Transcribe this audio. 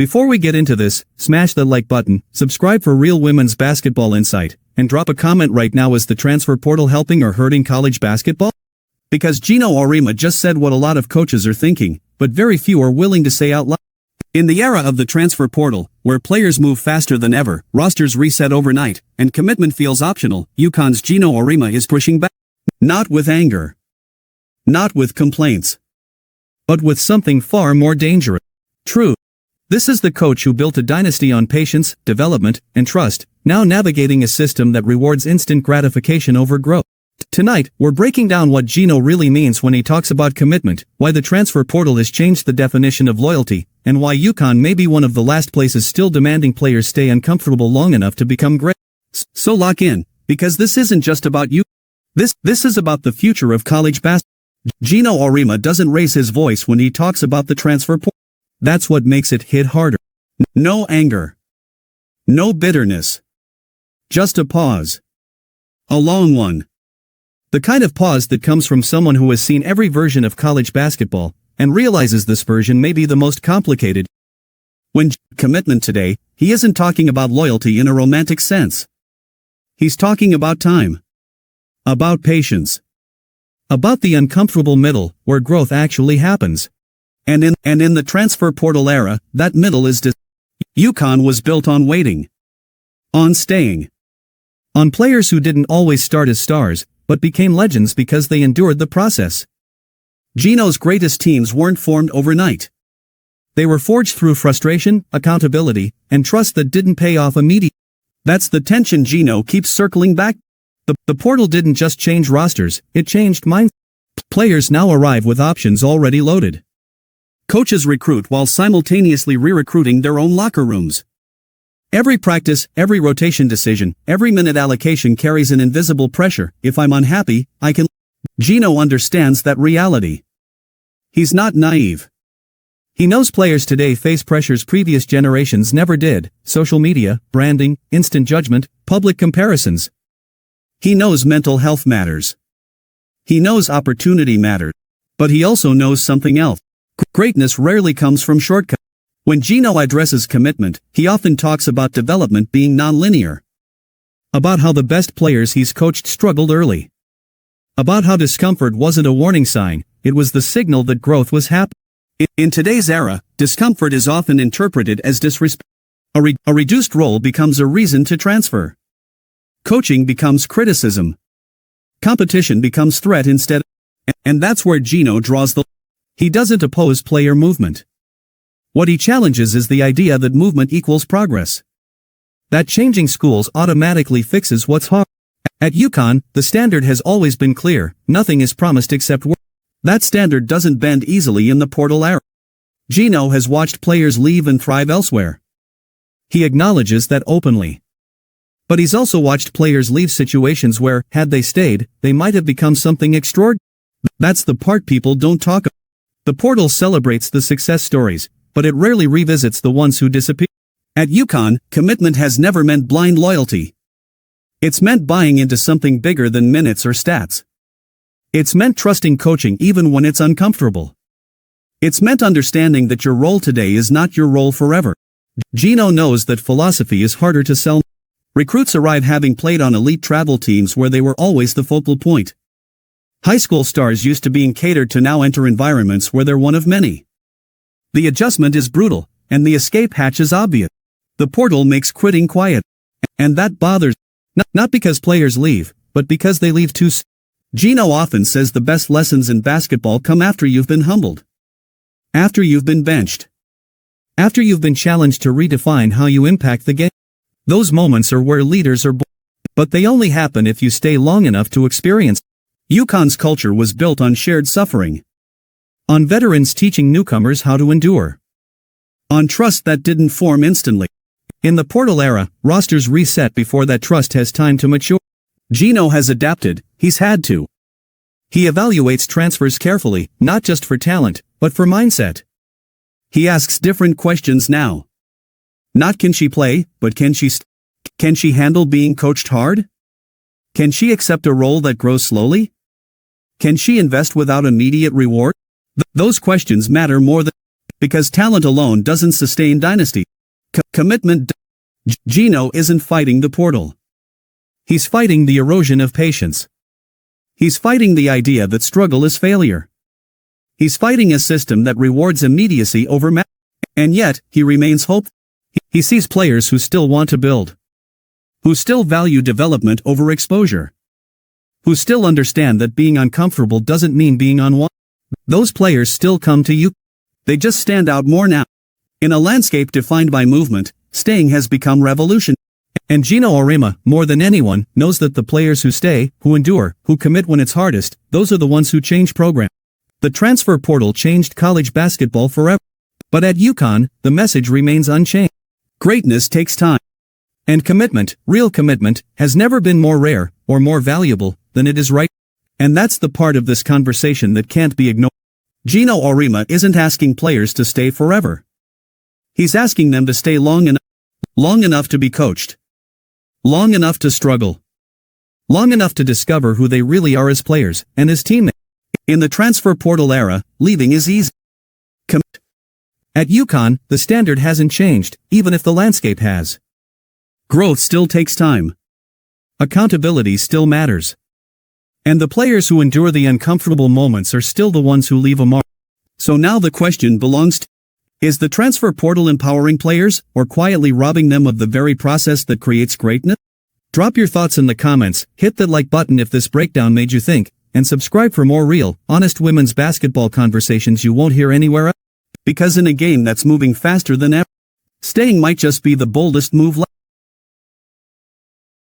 Before we get into this, smash the like button, subscribe for real women's basketball insight, and drop a comment right now. Is the transfer portal helping or hurting college basketball? Because Geno Auriemma just said what a lot of coaches are thinking, but very few are willing to say out loud. In the era of the transfer portal, where players move faster than ever, rosters reset overnight, and commitment feels optional, UConn's Geno Auriemma is pushing back. Not with anger. Not with complaints. But with something far more dangerous. True. This is the coach who built a dynasty on patience, development, and trust, now navigating a system that rewards instant gratification over growth. Tonight, we're breaking down what Geno really means when he talks about commitment, why the transfer portal has changed the definition of loyalty, and why UConn may be one of the last places still demanding players stay uncomfortable long enough to become great. So lock in, because this isn't just about you. This is about the future of college basketball. Geno Auriemma doesn't raise his voice when he talks about the transfer portal. That's what makes it hit harder. No anger. No bitterness. Just a pause. A long one. The kind of pause that comes from someone who has seen every version of college basketball, and realizes this version may be the most complicated. When commitment today, he isn't talking about loyalty in a romantic sense. He's talking about time. About patience. About the uncomfortable middle, where growth actually happens. And in the transfer portal era, that middle is UConn was built on waiting. On staying. On players who didn't always start as stars, but became legends because they endured the process. Geno's greatest teams weren't formed overnight. They were forged through frustration, accountability, and trust that didn't pay off immediately. That's the tension Geno keeps circling back. The portal didn't just change rosters, it changed minds. Players now arrive with options already loaded. Coaches recruit while simultaneously re-recruiting their own locker rooms. Every practice, every rotation decision, every minute allocation carries an invisible pressure. If I'm unhappy, I can. Geno understands that reality. He's not naive. He knows players today face pressures previous generations never did: social media, branding, instant judgment, public comparisons. He knows mental health matters. He knows opportunity matters. But he also knows something else. Greatness rarely comes from shortcuts. When Geno addresses commitment, he often talks about development being nonlinear. About how the best players he's coached struggled early. About how discomfort wasn't a warning sign, it was the signal that growth was happening. In today's era, discomfort is often interpreted as disrespect. A reduced role becomes a reason to transfer. Coaching becomes criticism. Competition becomes threat instead. And that's where Geno draws the line. He doesn't oppose player movement. What he challenges is the idea that movement equals progress. That changing schools automatically fixes what's hard. At UConn, the standard has always been clear: nothing is promised except work. That standard doesn't bend easily in the portal era. Geno has watched players leave and thrive elsewhere. He acknowledges that openly. But he's also watched players leave situations where, had they stayed, they might have become something extraordinary. That's the part people don't talk about. The portal celebrates the success stories, but it rarely revisits the ones who disappear. At UConn, commitment has never meant blind loyalty. It's meant buying into something bigger than minutes or stats. It's meant trusting coaching even when it's uncomfortable. It's meant understanding that your role today is not your role forever. Geno knows that philosophy is harder to sell. Recruits arrive having played on elite travel teams where they were always the focal point. High school stars used to being catered to now enter environments where they're one of many. The adjustment is brutal, and the escape hatch is obvious. The portal makes quitting quiet. And that bothers. Not because players leave, but because they leave too soon. Geno often says the best lessons in basketball come after you've been humbled. After you've been benched. After you've been challenged to redefine how you impact the game. Those moments are where leaders are born. But they only happen if you stay long enough to experience. UConn's culture was built on shared suffering. On veterans teaching newcomers how to endure. On trust that didn't form instantly. In the portal era, rosters reset before that trust has time to mature. Geno has adapted, he's had to. He evaluates transfers carefully, not just for talent, but for mindset. He asks different questions now. Not can she play, but can she handle being coached hard? Can she accept a role that grows slowly? Can she invest without immediate reward? Those questions matter more than Because talent alone doesn't sustain dynasty. Commitment. Geno isn't fighting the portal. He's fighting the erosion of patience. He's fighting the idea that struggle is failure. He's fighting a system that rewards immediacy over and yet, he remains hopeful. He sees players who still want to build. Who still value development over exposure. Who still understand that being uncomfortable doesn't mean being unwanted. Those players still come to you. They just stand out more now. In a landscape defined by movement, staying has become revolution. And Geno Auriemma, more than anyone, knows that the players who stay, who endure, who commit when it's hardest, those are the ones who change program. The transfer portal changed college basketball forever. But at UConn, the message remains unchanged. Greatness takes time. And commitment, real commitment, has never been more rare, or more valuable, than it is right. And that's the part of this conversation that can't be ignored. Geno Auriemma isn't asking players to stay forever. He's asking them to stay long enough to be coached. Long enough to struggle. Long enough to discover who they really are as players, and as teammates. In the transfer portal era, leaving is easy. At UConn, the standard hasn't changed, even if the landscape has. Growth still takes time. Accountability still matters. And the players who endure the uncomfortable moments are still the ones who leave a mark. So now the question belongs to: is the transfer portal empowering players, or quietly robbing them of the very process that creates greatness? Drop your thoughts in the comments, hit that like button if this breakdown made you think, and subscribe for more real, honest women's basketball conversations you won't hear anywhere else. Because in a game that's moving faster than ever, staying might just be the boldest move left.